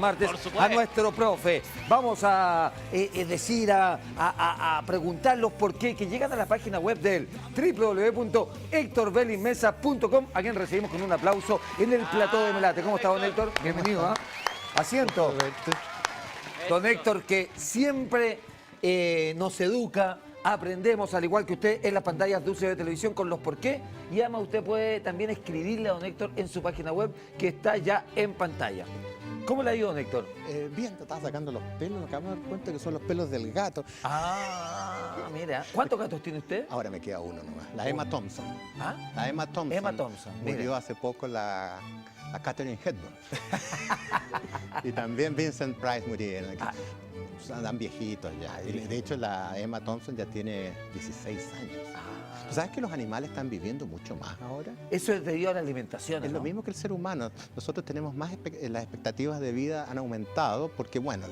Martes a nuestro profe. Vamos a preguntarlos por qué, que llegan a la página web del www.hectorbelismesa.com, a quien recibimos con un aplauso en el plató de Melate. ¿Cómo está, don Héctor? Bienvenido, ¿ah? Asiento. Don Héctor, que siempre nos educa, aprendemos, al igual que usted, en las pantallas de UCB Televisión con los por qué. Y además usted puede también escribirle a don Héctor en su página web, que está ya en pantalla. ¿Cómo le ha ido, don Héctor? Bien, te estaba sacando los pelos, nos acabamos de dar cuenta que son los pelos del gato. Ah, mira. ¿Cuántos gatos tiene usted? Ahora me queda uno nomás, la Emma Thompson. ¿Ah? La Emma Thompson. Emma Thompson. Murió hace poco la Katharine Hepburn. Y también Vincent Price murieron. Andan viejitos ya. Y de hecho, la Emma Thompson ya tiene 16 años. ¿Tú sabes que los animales están viviendo mucho más ahora? Eso es debido a la alimentación, Es ¿no? lo mismo que el ser humano. Nosotros tenemos más, las expectativas de vida han aumentado porque, bueno,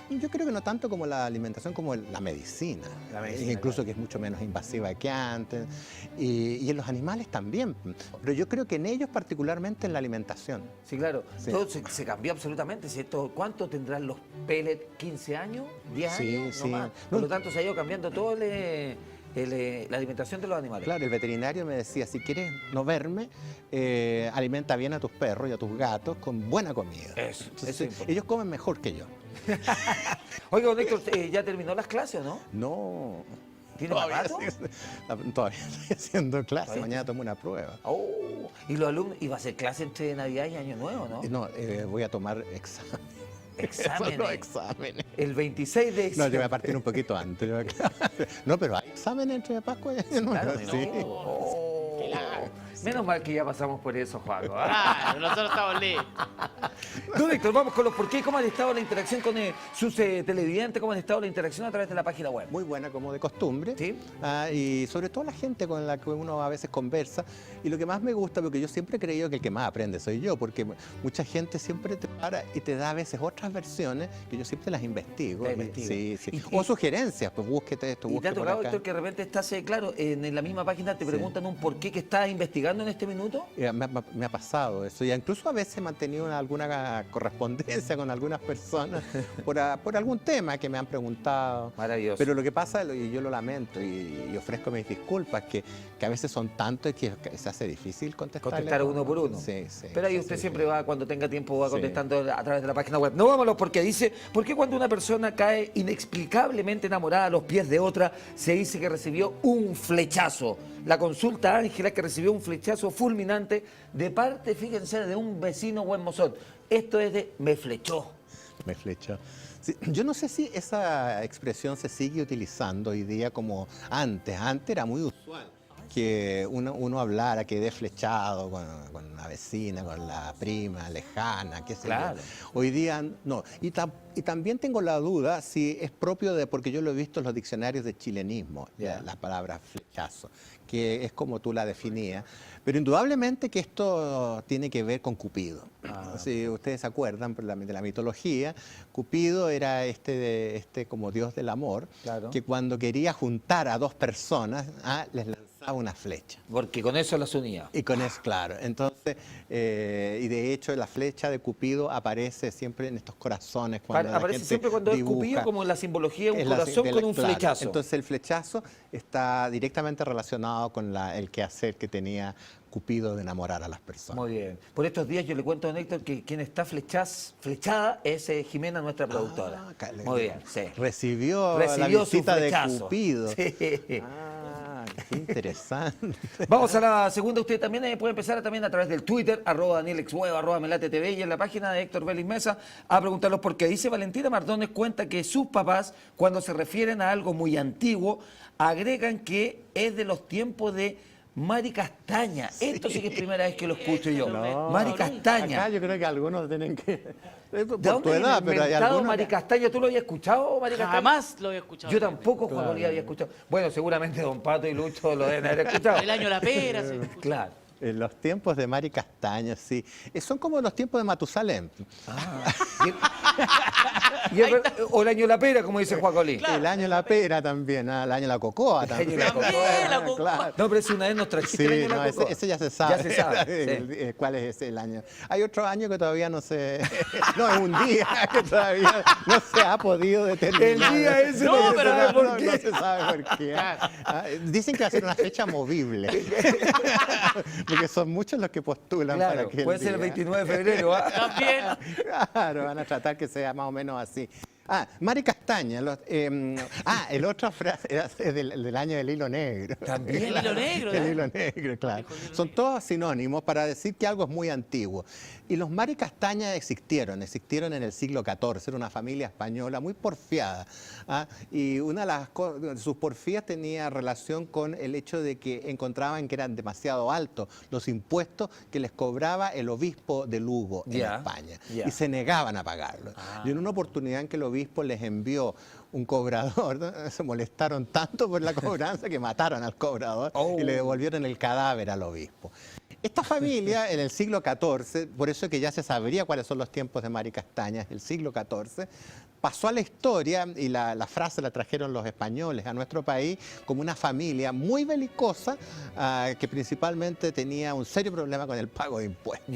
yo creo que no tanto como la alimentación, como la medicina. Incluso que es mucho menos invasiva que antes. Y en los animales también. Pero yo creo que en ellos particularmente en la alimentación. Sí, claro. Sí. Todo se cambió absolutamente, ¿cierto? ¿Cuánto tendrán los pellets? ¿15 años? ¿10 años? Sí. No más. Por lo tanto, se ha ido cambiando todo la alimentación de los animales. Claro, el veterinario me decía, si quieres no verme, alimenta bien a tus perros y a tus gatos con buena comida. Eso es importante. Ellos comen mejor que yo. Oiga, don Héctor, ¿ya terminó las clases o no? No. ¿Tiene aparato? Todavía estoy haciendo clase, ¿Todavía? Mañana tomo una prueba. Oh, ¿y los alumnos? ¿Y va a hacer clase entre Navidad y Año Nuevo, no? No, voy a tomar exámenes. Exámenes. Solo exámenes. El 26 de diciembre. No, yo voy a partir un poquito antes. No, pero hay exámenes entre Pascua y Año Nuevo. Claro, Sí. Menos mal que ya pasamos por eso, Juaco. Claro, nosotros estamos listos. Don Héctor, vamos con los por qué. ¿Cómo han estado la interacción con sus televidentes? ¿Cómo han estado la interacción a través de la página web? Muy buena como de costumbre. Sí. Y sobre todo la gente con la que uno a veces conversa. Y lo que más me gusta, porque yo siempre he creído que el que más aprende soy yo, porque mucha gente siempre te para y te da a veces otras versiones que yo siempre las investigo. La investiga. Sí. O sugerencias, pues búsquete esto, ¿Y te ha búsquete por tocado, acá. Héctor, que de repente estás, claro, en la misma página te preguntan un por qué que estás investigando en este minuto? Me ha pasado eso. Y incluso a veces he mantenido alguna correspondencia con algunas personas por algún tema que me han preguntado. Maravilloso. Pero lo que pasa, y yo lo lamento y ofrezco mis disculpas, que a veces son tantos que se hace difícil Contestar uno por uno. Sí. Pero ahí usted siempre va, cuando tenga tiempo, va Sí. contestando a través de la página web. No vámonos porque dice, ¿por qué cuando una persona cae inexplicablemente enamorada a los pies de otra, se dice que recibió un flechazo? La consulta a Ángela, que recibió un flechazo fulminante de parte, fíjense, de un vecino buen mozón. Esto es de me flechó. Me flechó. Sí, yo no sé si esa expresión se sigue utilizando hoy día como antes. Antes era muy usual que uno hablara, quedé flechado con una vecina, con la prima lejana, qué sé Claro. yo. Hoy día no. Y también tengo la duda si es propio porque yo lo he visto en los diccionarios de chilenismo, la palabra flechazo, que es como tú la definías. Pero indudablemente que esto tiene que ver con Cupido. Si ustedes se acuerdan de la mitología, Cupido era como dios del amor, Claro. que cuando quería juntar a dos personas, les lanzaba una flecha. Porque con eso las unía. Y con eso, claro. Entonces, y de hecho la flecha de Cupido aparece siempre en estos corazones. Cuando la Aparece gente siempre cuando es dibuja. Cupido como en la simbología de Es un la- corazón de la- con un claro. flechazo. Entonces el flechazo está directamente relacionado con el quehacer que tenía Cupido de enamorar a las personas. Muy bien. Por estos días yo le cuento a don Héctor que quien está flechada es Jimena, nuestra productora. Muy bien, sí. Recibió la Recibió su visita de flechazo. Cupido. Sí. Qué interesante. Vamos a la segunda. Usted también puede empezar también a través del Twitter, @DanielExHuevo, @MelateTV, y en la página de Héctor Belis Mesa a preguntarlos por qué. Dice Valentina Mardones, cuenta que sus papás, cuando se refieren a algo muy antiguo, agregan que es de los tiempos de Mari Castaña. Esto sí que es primera vez que lo escucho yo. No, Mari nunca. Castaña. Acá yo creo que algunos tienen que... ¿De Por dónde tu edad, pero hay inventado algunos... Mari Castaña? ¿Tú lo habías escuchado, Mari Castaña? Jamás lo había escuchado. Yo tampoco, Juan Claro. Bolívar, había escuchado. Bueno, seguramente Don Pato y Lucho lo deben haber escuchado. El año de la pera. se escucha. Claro. En los tiempos de Mari Castaña, sí. Son como los tiempos de Matusalén. Y o el año de la pera, como dice Juan Colín. Claro. El año de la pera también, el año de la cocoa también. año de la También, la cocoa. Claro. No, pero es una vez nos trajiste el Sí, año de la no, cocoa. ese ya se sabe. Ya se sabe, sí. ¿Cuál es ese el año? Hay otro año que todavía no se... No, es un día que todavía no se ha podido determinar. El día ese No, no se pero sabe por no, qué. no se sabe por qué. Dicen que va a ser una fecha movible. Porque son muchos los que postulan para Claro, que puede ser el 29 de febrero. ¿Ah? También. Claro, van a tratar que sea más o menos así. Mari Castaña. El otra frase es del año del hilo negro. También. El hilo negro, El ¿eh? hilo negro, claro. Son todos sinónimos para decir que algo es muy antiguo. Y los Mari Castaña existieron en el siglo XIV. Era una familia española muy porfiada. Y una de sus porfías tenía relación con el hecho de que encontraban que eran demasiado altos los impuestos que les cobraba el obispo de Lugo en España. Y se negaban a pagarlo. Y en una oportunidad en que el obispo les envió un cobrador, ¿no? Se molestaron tanto por la cobranza que mataron al cobrador y le devolvieron el cadáver al obispo. Esta familia en el siglo XIV, por eso que ya se sabría cuáles son los tiempos de Mari Castaña, el siglo XIV, pasó a la historia, y la frase la trajeron los españoles a nuestro país, como una familia muy belicosa que principalmente tenía un serio problema con el pago de impuestos.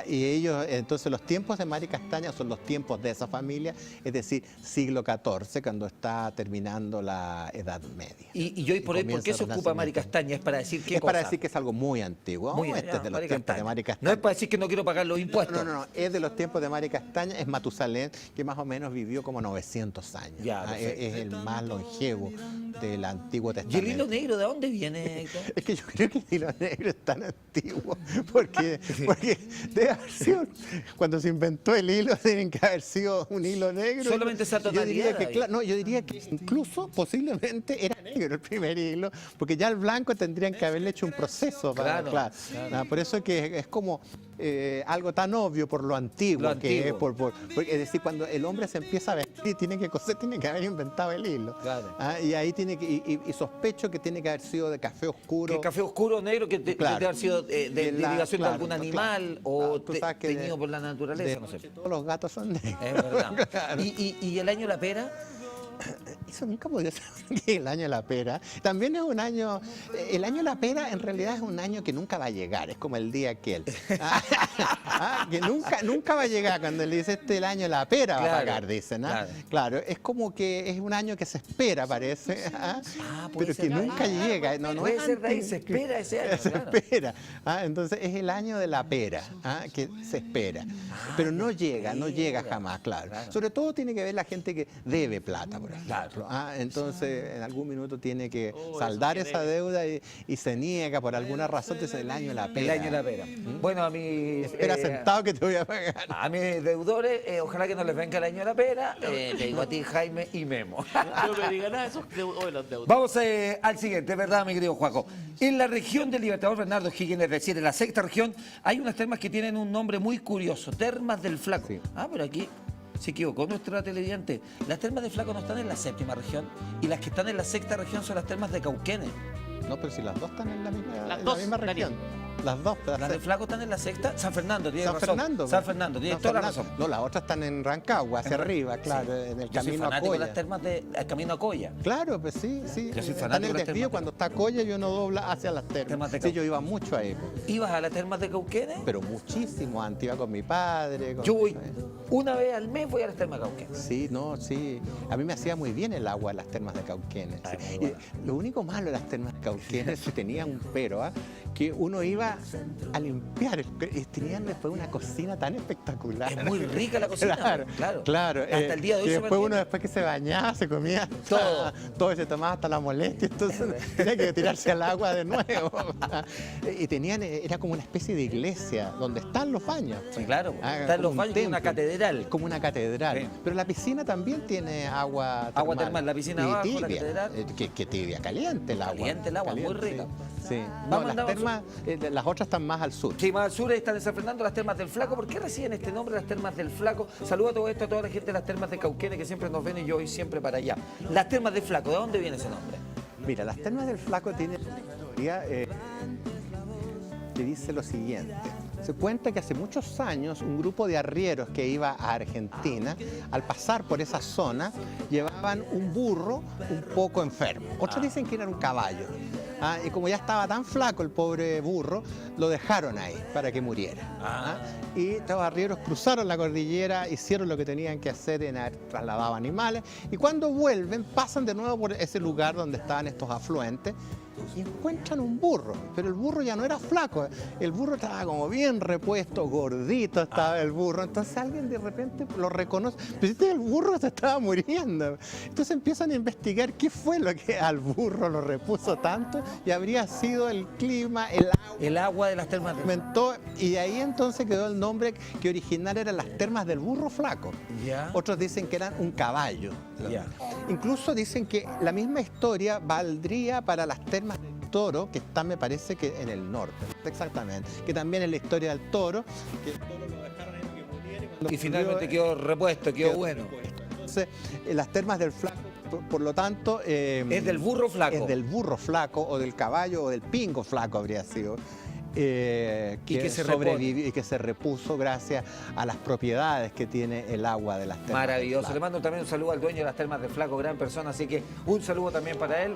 Y ellos, entonces los tiempos de Mari Castaña son los tiempos de esa familia, es decir, siglo XIV, cuando está terminando la Edad Media. Y hoy por hoy, ¿por qué se ocupa Mari Castaña? ¿Es para decir qué Es cosa? para decir que es algo muy antiguo. Este es de los tiempos de Mari Castaña. No es para decir que no quiero pagar los impuestos. No, es de los tiempos de Mari Castaña, es Matusalén, que más o menos vivió como 900 años. Es el más longevo del Antiguo ¿Y Testamento. el hilo negro de dónde viene, Héctor? Es que yo creo que el hilo negro es tan antiguo, porque debe haber sido, cuando se inventó el hilo, tienen que haber sido un hilo negro. Solamente esa Yo diría tonalidad. que, yo diría que incluso posiblemente era negro el primer hilo, porque ya el blanco tendrían que haberle hecho un proceso para... Claro. Por eso que es como algo tan obvio por lo antiguo que es. Porque, es decir, cuando el hombre se empieza a vestir, tiene que coser, tiene que haber inventado el hilo. Y ahí tiene que, y sospecho que tiene que haber sido de café oscuro. Que café oscuro negro que debe haber sido de derivación de algún animal o teñido por la naturaleza, no sé. Todos los gatos son negros. Es verdad. ¿Y el año de la pera? Eso nunca podía ser el año de la pera. También es un año, el año de la pera en realidad es un año que nunca va a llegar, es como el día aquel. Que nunca va a llegar cuando le dice el año de la pera va a pagar, dicen. Claro, es como que es un año que se espera, parece, pero que nunca llega. No puede ser de ahí, se espera ese año. Se espera. Entonces es el año de la pera, que se espera. Pero no llega jamás, claro. Sobre todo tiene que ver la gente que debe plata, por ejemplo. Entonces en algún minuto tiene que saldar esa deuda y se niega por alguna razón, entonces el año de la pera. El año de la pera. Bueno, a mis... Espera sentado que te voy a pagar. A mis deudores, ojalá que no les venga el año de la pera. Te digo a ti, Jaime y Memo. No me digan nada, esos los deudos. Vamos al siguiente, ¿verdad, mi querido Juaco? En la región del Libertador Bernardo Higgins, es decir, en la sexta región, hay unas termas que tienen un nombre muy curioso, Termas del Flaco. Pero aquí se equivocó nuestra televidente. Las termas del Flaco no están en la séptima región y las que están en la sexta región son las termas de Cauquenes. No, pero si las dos están en la misma, Las dos, región. Daniel. Las dos. Las del Flaco están en la sexta. San Fernando, tiene razón. San Fernando, tiene San toda la Fernando. razón. No, las otras están en Rancagua, hacia arriba, claro, en el Yo soy camino a fanático de Coya. las termas del camino a Coya. Claro, pues sí. Yo soy Está en fanático el de las desvío, termas. cuando está Coya y uno dobla hacia las termas. Termas de Sí, Cauquenes. yo iba mucho ahí. ¿Ibas a las termas de Cauquenes? Pero muchísimo, antes iba con mi padre. Yo voy una vez al mes, voy a las termas de Cauquenes. Sí. A mí me hacía muy bien el agua de las termas de Cauquenes. Muy bueno. Lo único malo de las termas de Cauquenes tenía un pero, que uno iba a limpiar. Y tenían después una cocina tan espectacular. Es muy rica la cocina. Claro. Hasta el día de hoy y se después uno, mantiene. después que se bañaba, se comía todo y se tomaba hasta la molestia. Entonces tenía que tirarse al agua de nuevo. Y era como una especie de iglesia donde están los baños. Sí, claro. Están como los un baños como una templo. catedral. Como una catedral. Sí. Pero la piscina también tiene agua termal. Agua termal, la piscina Y abajo, tibia. la catedral. Que tibia, caliente el agua. Caliente el agua, muy rica. Sí. Vamos No, a las andar termas, las otras están más al sur. Sí, más al sur están en San Fernando, las termas del Flaco. ¿Por qué reciben este nombre, las termas del Flaco? Saludo a todo esto, a toda la gente de las termas de Cauquenes que siempre nos ven y yo voy siempre para allá. Las termas del Flaco, ¿de dónde viene ese nombre? Mira, las termas del Flaco tienen una historia que dice lo siguiente. Se cuenta que hace muchos años un grupo de arrieros que iba a Argentina, al pasar por esa zona, llevaban un burro un poco enfermo. Otros dicen que era un caballo. Y como ya estaba tan flaco el pobre burro, lo dejaron ahí para que muriera. Y estos arrieros cruzaron la cordillera, hicieron lo que tenían que hacer en haber trasladado animales, y cuando vuelven pasan de nuevo por ese lugar donde estaban estos afluentes y encuentran un burro, pero el burro ya no era flaco, el burro estaba como bien repuesto, gordito estaba el burro. Entonces alguien de repente lo reconoce, pero este el burro se estaba muriendo. Entonces empiezan a investigar qué fue lo que al burro lo repuso tanto, y habría sido el clima, El agua de las termas de aumentó, y de ahí entonces quedó el nombre que original eran las termas del burro flaco. Ya. Otros dicen que eran un caballo. Ya. Incluso dicen que la misma historia valdría para las termas del toro, que están, me parece que en el norte, exactamente, que también es la historia del toro, que el toro lo dejaron ahí que muriera Y finalmente quedó repuesto, quedó bueno. Entonces, las termas del flaco, por lo tanto... es del burro flaco. Es del burro flaco, o del caballo, o del pingo flaco habría sido. Que se sobrevivió y que se repuso gracias a las propiedades que tiene el agua de las termas. Maravilloso. Le mando también un saludo al dueño de las termas del Flaco, gran persona, así que un saludo también para él.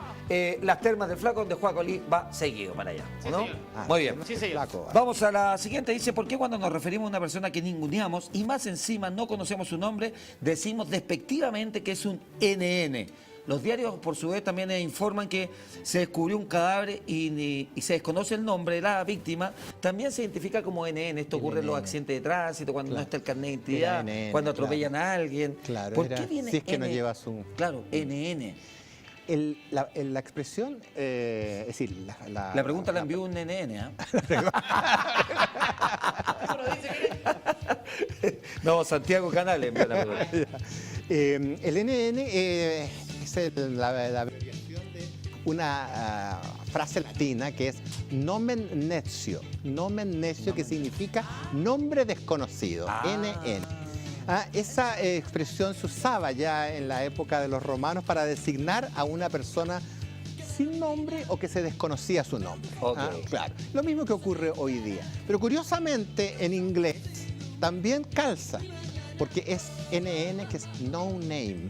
Las termas del Flaco, donde Juan Colí va seguido para allá, ¿o no? Muy bien. Sí, señor. Flaco. Vamos a la siguiente. Dice, ¿por qué cuando nos referimos a una persona que ninguneamos y más encima no conocemos su nombre, decimos despectivamente que es un NN? Los diarios, por su vez, también informan que se descubrió un cadáver y se desconoce el nombre de la víctima. También se identifica como NN. Esto ocurre en los accidentes de tránsito, cuando no está el carnet de identidad, cuando atropellan a alguien. Claro, ¿Por qué viene si es que no N? llevas un... Claro, NN. La expresión, es decir, La pregunta la envió un NN, ¿ah? No, Santiago Canales envió la pregunta. El NN es la abreviación de una frase latina que es nomen netsio, que significa nombre desconocido, NN. Esa expresión se usaba ya en la época de los romanos para designar a una persona sin nombre o que se desconocía su nombre. Claro, lo mismo que ocurre hoy día. Pero curiosamente en inglés también calza, porque es NN, que es no name.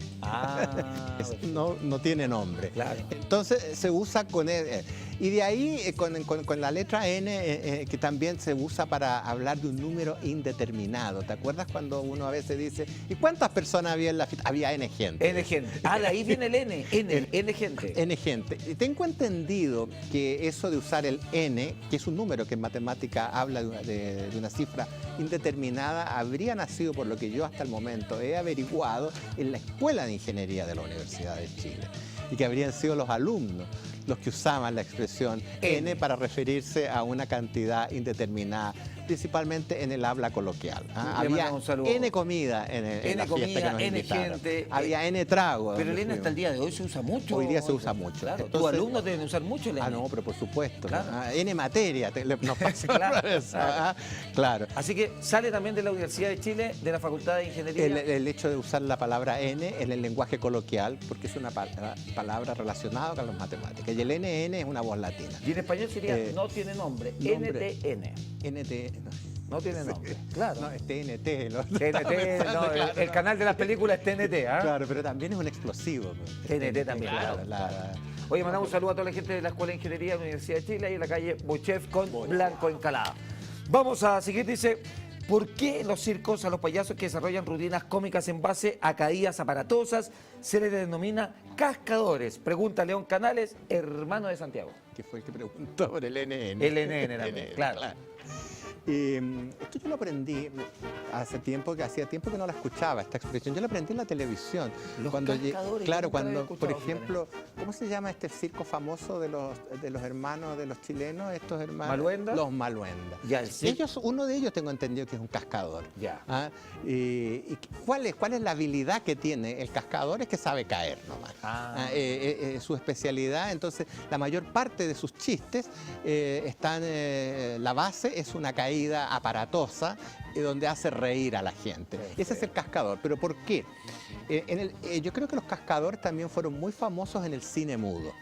No tiene nombre. Claro. Entonces se usa con él. Y de ahí con la letra N, que también se usa para hablar de un número indeterminado. ¿Te acuerdas cuando uno a veces dice, ¿y cuántas personas había en la fiesta? Había N gente. N gente. De ahí viene el N. N gente. N gente. Y tengo entendido que eso de usar el N, que es un número que en matemática habla de una cifra indeterminada, habría nacido, por lo que yo hasta el momento he averiguado, en la Escuela de Ingeniería de la Universidad de Chile. Y que habrían sido los alumnos los que usaban la expresión N para referirse a una cantidad indeterminada, principalmente en el habla coloquial. Había N comida en la fiesta que nos N invitaron. gente. Había N trago. Pero el N hasta el día de hoy se usa mucho. Hoy día se usa mucho. Claro, Entonces, tus alumnos deben usar mucho el N. no, pero por supuesto. Claro. N materia. Nos pasó Claro, eso. Claro. Así que sale también de la Universidad de Chile, de la Facultad de Ingeniería. El hecho de usar la palabra N en el lenguaje coloquial, porque es una palabra relacionada con las matemáticas. Y el NN es una voz latina. Y en español sería no tiene nombre. NTN. NT. No tiene nombre. Claro. No, es TNT. TNT, no, el canal de las películas es TNT, ¿ah? Claro, pero también es un explosivo. TNT también, claro. Oye, mandamos un saludo a toda la gente de la Escuela de Ingeniería de la Universidad de Chile, ahí en la calle Bochef con Blanco Encalada. Vamos a seguir, dice, ¿por qué en los circos a los payasos que desarrollan rutinas cómicas en base a caídas aparatosas se les denomina cascadores? Pregunta León Canales, hermano de Santiago. Que fue el que preguntó por el NN. El NN también, claro. Esto yo lo aprendí hace tiempo, que hacía tiempo que no la escuchaba, esta expresión. Yo la aprendí en la televisión. Los cascadores. Claro, cuando, por ejemplo, ¿cómo se llama este circo famoso de los hermanos de los chilenos? Estos hermanos. ¿Maluenda? Los Maluenda. Ya, sí. Uno de ellos tengo entendido que es un cascador. Ya. ¿Y cuál es la habilidad que tiene el cascador? Es que sabe caer nomás. Su especialidad. Entonces, la mayor parte de sus chistes la base es una caída aparatosa donde hace reír a la gente. Ese es el cascador. ¿Pero por qué? Yo creo que los cascadores también fueron muy famosos en el cine mudo.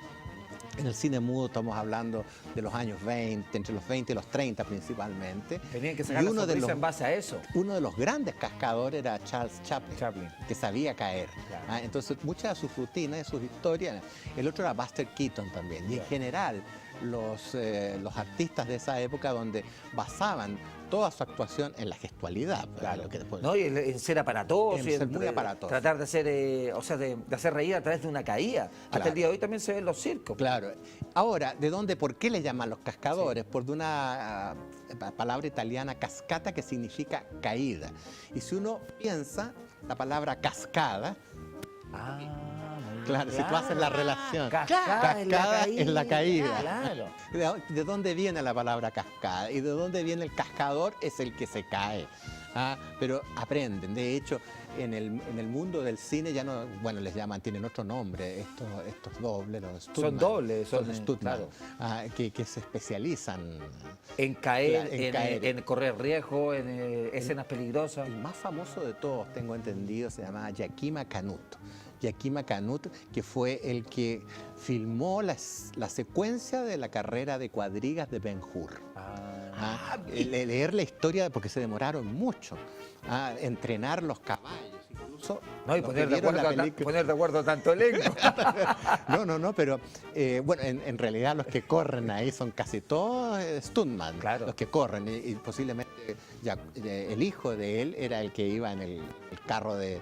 En el cine mudo estamos hablando de los años 20, entre los 20 y los 30 principalmente. Tenían que sacar Y la uno de sonrisa los- en base a eso. Uno de los grandes cascadores era Charles Chaplin, que sabía caer. Claro. Entonces, muchas de sus rutinas, de sus historias. El otro era Buster Keaton también. Y en general, los artistas de esa época donde basaban toda su actuación en la gestualidad. Claro. Lo que después- No, y en ser aparatoso. En y ser muy aparatoso. Tratar de hacer, o sea, de hacer reír a través de una caída. Hasta Claro. el día de hoy también se ven los circos. Claro. Ahora, ¿por qué le llaman los cascadores? Por de una palabra italiana cascata que significa caída. Y si uno piensa, la palabra cascada, claro, si tú haces la relación, Cascada es la caída. Claro. ¿De dónde viene la palabra cascada? Y de dónde viene el cascador es el que se cae. Pero aprenden. De hecho, en el mundo del cine ya no, bueno, les llaman, tienen otro nombre, estos dobles, los stuntman. Son dobles, son, stuntman, claro. que se especializan. En caer, Claro, en caer. en correr riesgo, en escenas peligrosas. El más famoso de todos, tengo entendido, se llama Yakima Canut. Yakima Canut, que fue el que filmó la secuencia de la carrera de cuadrigas de Ben-Hur. Leer la historia, porque se demoraron mucho. Entrenar los caballos, incluso. No, y los poner que de, vieron acuerdo, la película- poner de acuerdo tanto elenco. No, pero bueno, en realidad los que corren ahí son casi todos stuntman, Claro. los que corren, y posiblemente el hijo de él era el que iba en el carro de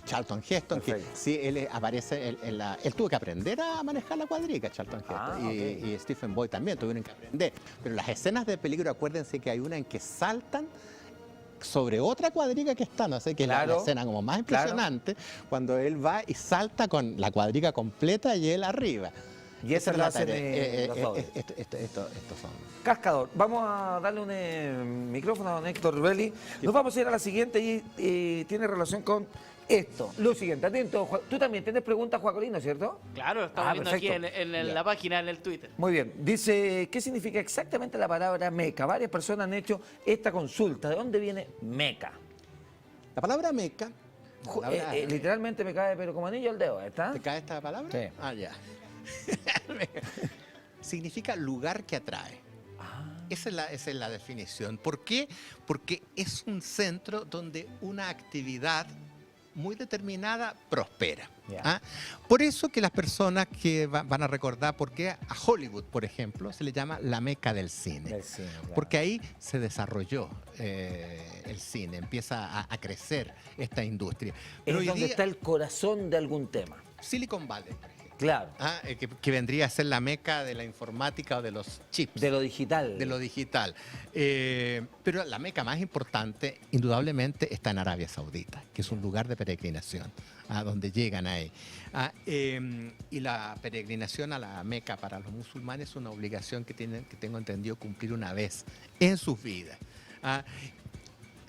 Charlton Heston, Perfecto. que sí, él aparece él tuvo que aprender a manejar la cuadriga, Charlton Heston, y Stephen Boyd también tuvieron que aprender, pero las escenas de peligro, acuérdense que hay una en que saltan sobre otra cuadriga que está, no sé, que es la Claro. escena como más impresionante, cuando él va y salta con la cuadriga completa y él arriba. Y esa es la la hacen tarea. los dobles. Estos son. Cascador, vamos a darle un micrófono a don Héctor Belli. Nos vamos a ir a la siguiente y tiene relación con esto. Lo siguiente, atento, tú también tienes preguntas, Juacolino, ¿cierto? Claro, estamos viendo aquí perfecto. en la página, en el Twitter. Muy bien, dice, ¿qué significa exactamente la palabra meca? Varias personas han hecho esta consulta. ¿De dónde viene meca? La palabra meca. Literalmente me cae, pero como anillo al dedo, ¿está? ¿Te cae esta palabra? Sí. Ya. Significa lugar que atrae. Esa es la definición. ¿Por qué? Porque es un centro donde una actividad muy determinada prospera. Ya. Por eso que las personas que van a recordar por qué a Hollywood, por ejemplo, se le llama la meca del cine. Del cine, claro. Porque ahí se desarrolló el cine, empieza a crecer esta industria. Pero Es hoy donde día, está el corazón de algún tema. Silicon Valley, por ejemplo, Claro, que vendría a ser la meca de la informática o de los chips. de lo digital. De lo digital. Pero la meca más importante, indudablemente, está en Arabia Saudita, que es un lugar de peregrinación, donde llegan ahí. Y la peregrinación a la Meca para los musulmanes es una obligación que tienen, que tengo entendido, cumplir una vez en sus vidas.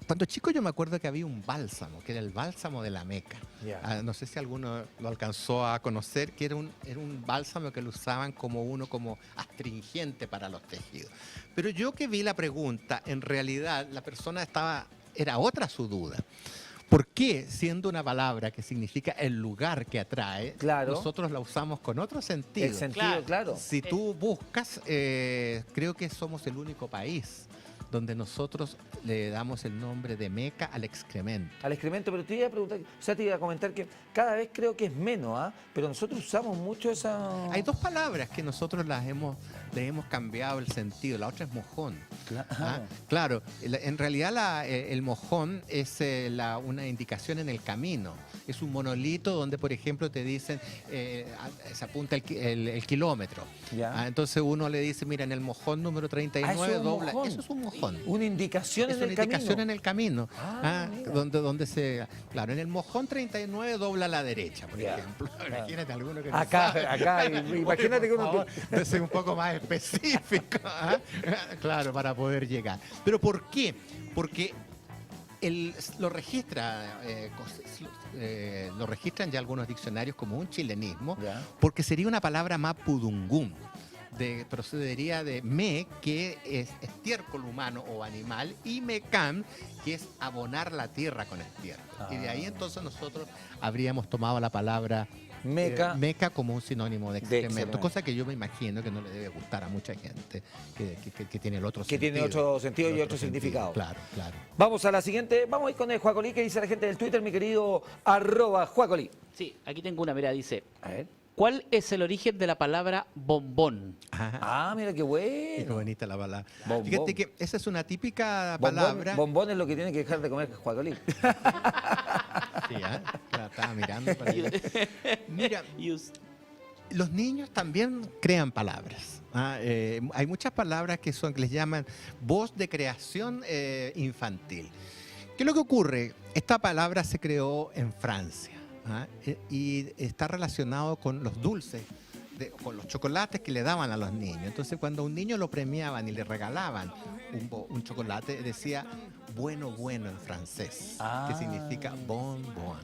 Cuando chico yo me acuerdo que había un bálsamo, que era el bálsamo de la Meca. Ya. No sé si alguno lo alcanzó a conocer, que era un bálsamo que lo usaban como astringente para los tejidos. Pero yo que vi la pregunta, en realidad la persona era otra su duda. ¿Por qué, siendo una palabra que significa el lugar que atrae, Claro. nosotros la usamos con otro sentido? El sentido, claro. Si tú buscas, creo que somos el único país donde nosotros le damos el nombre de Meca al excremento. Al excremento, pero te iba a preguntar, o sea, te iba a comentar que cada vez creo que es menos, pero nosotros usamos mucho esa... Hay dos palabras que nosotros le hemos cambiado el sentido. La otra es mojón. Claro, en realidad el mojón es una indicación en el camino. Es un monolito donde, por ejemplo, te dicen, se apunta el kilómetro. Ya. Entonces uno le dice, mira, en el mojón número 39 eso es un dobla. mojón. Eso es un mojón. Una indicación Es en una el indicación camino. en el camino. Mira. Donde claro, en el mojón 39 dobla a la derecha, por Ya. ejemplo. Claro. Imagínate alguno que no Acá, sabe. imagínate que uno... Por favor, debe ser un poco más específico, claro, para poder llegar. ¿Pero por qué? Porque lo registran ya algunos diccionarios como un chilenismo, Ya. porque sería una palabra mapudungún. procedería de me, que es estiércol humano o animal, y mecán, que es abonar la tierra con estiércol. Y de ahí entonces nosotros habríamos tomado la palabra meca como un sinónimo de excremento, cosa que yo me imagino que no le debe gustar a mucha gente, que tiene el otro Que sentido. tiene otro sentido y otro significado. Claro, claro. Vamos a la siguiente. Vamos a ir con el Juacolí. ¿Qué dice la gente del Twitter, mi querido @Juacolí? Sí, aquí tengo una, mira, dice, A ver. ¿cuál es el origen de la palabra bombón? Ah, mira qué Qué bueno. bonita la palabra. Bombón. Fíjate que esa es una típica Bombón, palabra. bombón es lo que tiene que dejar de comer Juacolí. Sí, claro, estaba mirando para allá. Mira, los niños también crean palabras. Hay muchas palabras que les llaman voz de creación infantil. ¿Qué es lo que ocurre? Esta palabra se creó en Francia y está relacionado con los dulces, con los chocolates que le daban a los niños. Entonces, cuando a un niño lo premiaban y le regalaban un chocolate, decía bueno, bueno en francés, que significa bon, bon.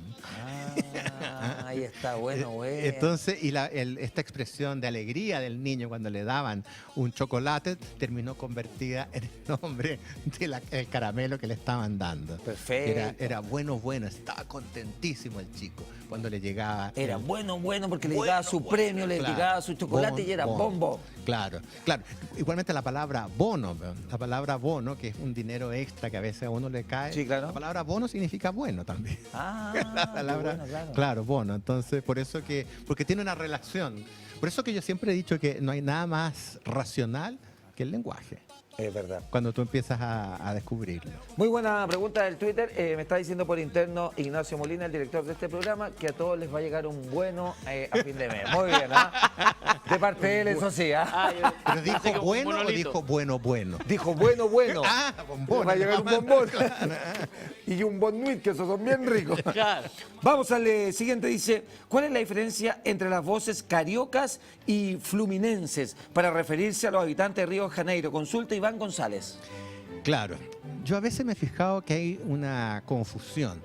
Ahí está, bueno. Entonces, esta expresión de alegría del niño cuando le daban un chocolate terminó convertida en el nombre del caramelo que le estaban dando. Perfecto. Era bueno, bueno, estaba contentísimo el chico cuando le llegaba. Era bueno porque le llegaba su premio, le llegaba su chocolate y era bombo. Claro. Igualmente la palabra bono, que es un dinero extra que a veces a uno le cae. Sí, claro. La palabra bono significa bueno también. La palabra, bueno, claro, bono. Entonces, porque tiene una relación. Por eso que yo siempre he dicho que no hay nada más racional que el lenguaje. Es verdad. Cuando tú empiezas a descubrirlo. Muy buena pregunta del Twitter. Me está diciendo por interno Ignacio Molina, el director de este programa, que a todos les va a llegar un bueno a fin de mes. Muy bien, De parte de él, eso sí, ¿Pero dijo bueno o dijo bueno? Dijo bueno. Bombón. Va a llegar un bombón. Y un bonnuit, que esos son bien ricos. Claro. Vamos al siguiente. Dice, ¿cuál es la diferencia entre las voces cariocas y fluminenses para referirse a los habitantes de Río de Janeiro? Consulta Iván González. Claro. Yo a veces me he fijado que hay una confusión.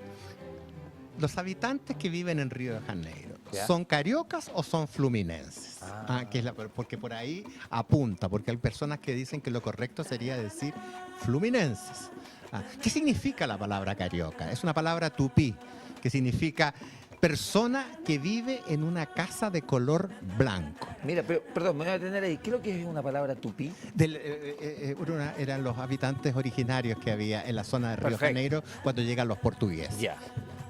Los habitantes que viven en Río de Janeiro, ¿ya? ¿son cariocas o son fluminenses? Porque por ahí apunta, porque hay personas que dicen que lo correcto sería decir fluminenses. ¿Qué significa la palabra carioca? Es una palabra tupí, que significa persona que vive en una casa de color blanco. Mira, pero, perdón, me voy a detener ahí. ¿Qué es lo que es una palabra tupí? Eran los habitantes originarios que había en la zona de Río de Perfecto. Janeiro cuando llegan los portugueses. Ya.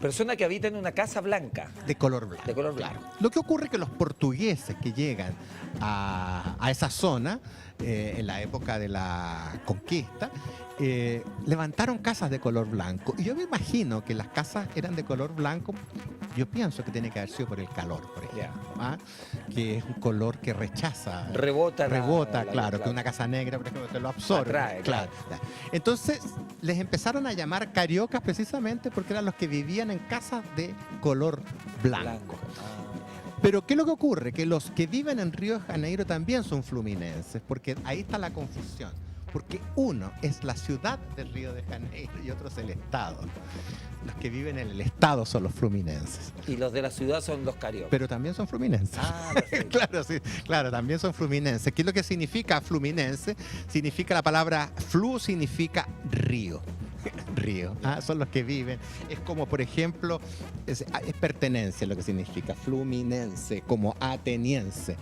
Persona que habita en una casa blanca. De color blanco. De color blanco. Claro. Lo que ocurre es que los portugueses que llegan a esa zona en la época de la conquista levantaron casas de color blanco. Y yo me imagino que las casas eran de color blanco. Yo pienso que tiene que haber sido por el calor, por ejemplo. Que es un color que rechaza. Rebota, claro, que una casa negra, por ejemplo, te lo absorbe. Atrae, claro. Entonces, les empezaron a llamar cariocas precisamente porque eran los que vivían en casas de color blanco. Pero ¿qué es lo que ocurre? Que los que viven en Río de Janeiro también son fluminenses, porque ahí está la confusión. Porque uno es la ciudad de Río de Janeiro y otro es el estado. Los que viven en el estado son los fluminenses. Y los de la ciudad son los cariocas. Pero también son fluminenses. Claro, sí, claro, también son fluminenses. ¿Qué es lo que significa fluminense? Significa la palabra flu, significa río. Río, son los que viven. Es como, por ejemplo, es pertenencia lo que significa fluminense, como ateniense.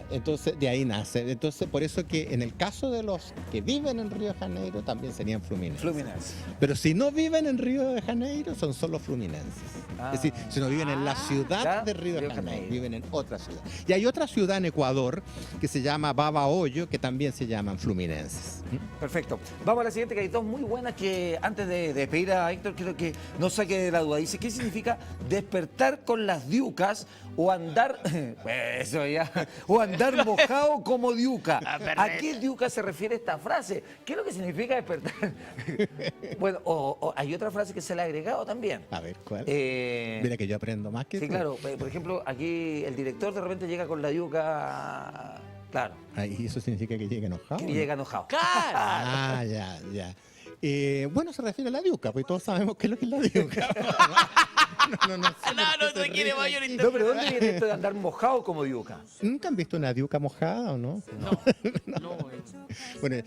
Entonces, de ahí nace. Entonces, por eso que en el caso de los que viven en Río de Janeiro, también serían fluminenses. Pero si no viven en Río de Janeiro, son solo fluminenses. Es decir, si no viven en la ciudad de Río de Janeiro, viven en otra ciudad. Y hay otra ciudad en Ecuador que se llama Babahoyo, que también se llaman fluminenses. Perfecto. Vamos a la siguiente, que hay dos muy buenas que antes de despedir a Héctor, quiero que no saque de la duda. Dice, ¿qué significa despertar con las diucas o andar, eso ya, o andar mojado como diuca? ¿A qué diuca se refiere esta frase? ¿Qué es lo que significa despertar? Bueno, o hay otra frase que se le ha agregado también. A ver, ¿cuál? Mira que yo aprendo más que tú. Sí, claro. Por ejemplo, aquí el director de repente llega con la diuca. Claro. ¿Y eso significa que llega enojado? Que llega enojado. ¡Claro! Ya. Bueno, se refiere a la diuca, porque todos sabemos qué es lo que es la diuca. No, sé No, por no qué se requiere ríen mayor aquí. No, pero ¿dónde viene esto de andar mojado como diuca? ¿Nunca han visto una diuca mojada o no? No, Bueno,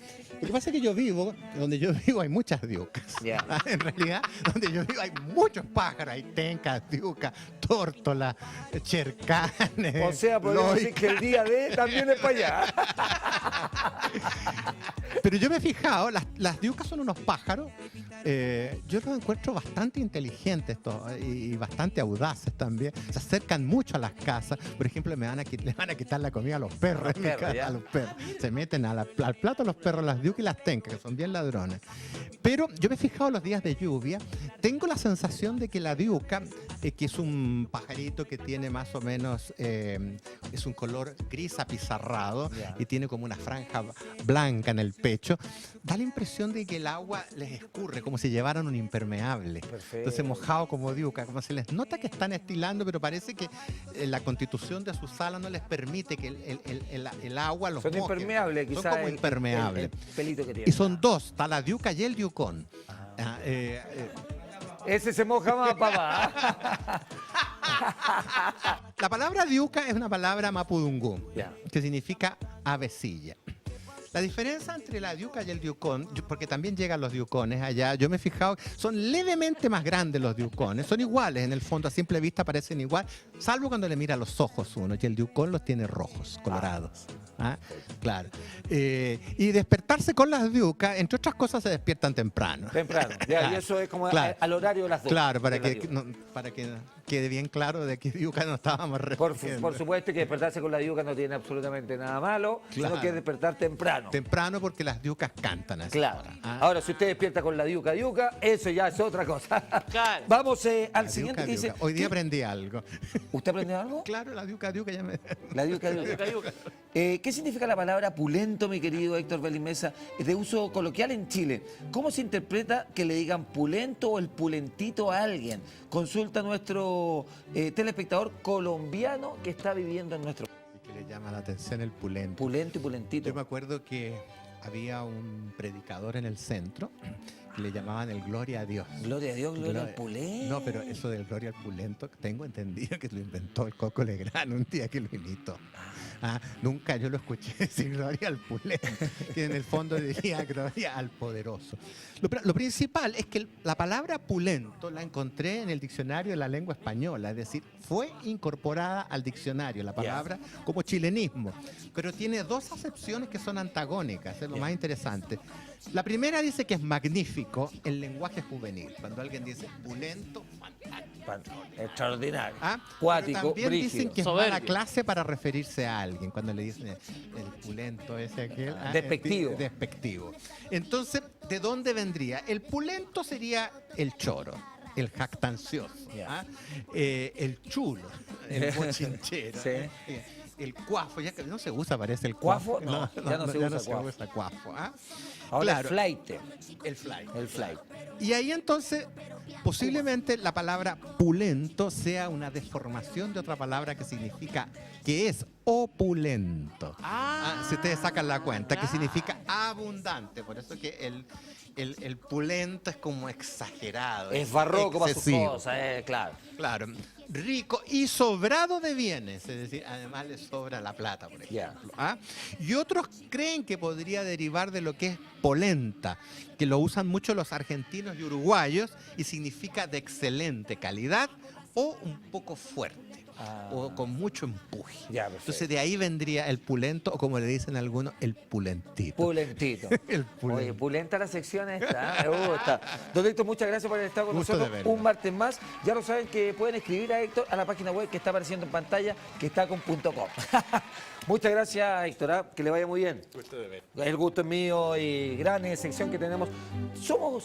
lo que pasa es que donde yo vivo hay muchas diucas. Ya. En realidad, donde yo vivo hay muchos pájaros, hay tencas, diucas, tórtolas, chercanes. O sea, podemos decir que el día de también es para allá. Pero yo me he fijado, las diucas son unos pájaros, yo los encuentro bastante inteligentes y bastante audaces también. Se acercan mucho a las casas. Por ejemplo, le van a quitar la comida a los perros. En mi perros, casa, ya. a los perros. Se meten al plato los perros, las diucas y las tencas, que son bien ladrones. Pero yo me he fijado los días de lluvia, tengo la sensación de que la diuca, que es un pajarito que tiene más o menos, es un color gris apizarrado Ya. y tiene como una franja blanca en el pecho, da la impresión de que el agua les escurre, como si llevaran un impermeable. Perfecto. Entonces mojado como diuca, como se les nota que están estilando, pero parece que la constitución de sus alas no les permite que el agua los Son moje. impermeables, quizás. Son como impermeables. El pelito que tiene. Y son dos, está la diuca y el diucón. Ese se moja más, papá. La palabra diuca es una palabra mapudungún, Ya. que significa avecilla. La diferencia entre la diuca y el diucón, porque también llegan los diucones allá, yo me he fijado, son levemente más grandes los diucones, son iguales en el fondo, a simple vista parecen igual, salvo cuando le mira los ojos uno, y el diucón los tiene rojos, colorados. ¿Ah? Claro. Y despertarse con las diucas, entre otras cosas, se despiertan temprano. Temprano. Ya, Claro, y eso es como claro. al horario de las 2. Claro, para que quede bien claro de qué diuca nos estábamos refiriendo. Por supuesto que despertarse con la diuca no tiene absolutamente nada malo, sino Claro. que despertar temprano. Temprano porque las diucas cantan así. Claro. ¿Ah? Ahora, si usted despierta con la diuca, eso ya es otra cosa. Claro. Vamos al La siguiente diuca, que dice. diuca. Hoy día aprendí algo. ¿Usted aprendió algo? Claro, la diuca ya me... La diuca. ¿Qué significa la palabra pulento, mi querido Héctor Belimesa? Es de uso coloquial en Chile. ¿Cómo se interpreta que le digan pulento o el pulentito a alguien? Consulta a nuestro telespectador colombiano que está viviendo en nuestro país. Y que le llama la atención el pulento. Pulento y pulentito. Yo me acuerdo que había un predicador en el centro que le llamaban el Gloria a Dios. Gloria a Dios, gloria al pulento. No, pero eso del Gloria al Pulento, tengo entendido que lo inventó el Coco Legrand un día que lo imitó. Nunca yo lo escuché decir Gloria al Pulento, que en el fondo diría Gloria al Poderoso. Lo principal es que la palabra pulento la encontré en el diccionario de la lengua española, es decir, fue incorporada al diccionario, la palabra como chilenismo, pero tiene dos acepciones que son antagónicas, es lo más interesante. La primera dice que es magnífico el lenguaje juvenil, cuando alguien dice pulento, fantástico. Extraordinario. Pero Cuático, también brígido. dicen que es Soberbio. mala clase para referirse a alguien, cuando le dicen el pulento ese aquel. Despectivo. Despectivo. Entonces, ¿de dónde vendría? El pulento sería el choro, el jactancioso, Ya. el chulo, el bochinchero. Sí. El cuafo, ya que no se usa, parece el ¿Cuafo? cuafo. No, ya no se usa cuafo. Ahora Claro. el flight. El fly. El flight. Y ahí entonces, posiblemente la palabra pulento sea una deformación de otra palabra que significa, que es opulento. Si ustedes sacan la cuenta, que significa abundante. Por eso que el pulento es como exagerado. Es barroco para sus excesivo. cosas, claro. Claro, rico y sobrado de bienes, es decir, además le sobra la plata, por ejemplo. Y otros creen que podría derivar de lo que es polenta, que lo usan mucho los argentinos y uruguayos y significa de excelente calidad o un poco fuerte. O con mucho empuje. Ya, perfecto. Entonces de ahí vendría el pulento, o como le dicen algunos, el pulentito. Pulentito. El pulento. Oye, pulenta la sección esta, me gusta. Don Héctor, muchas gracias por haber estado con Gusto de nosotros verlo. un martes más. Ya lo saben que pueden escribir a Héctor a la página web que está apareciendo en pantalla, que está con .com. Muchas gracias, Héctor, que le vaya muy bien. Gusto de ver. El gusto es mío y gran sección que tenemos. Somos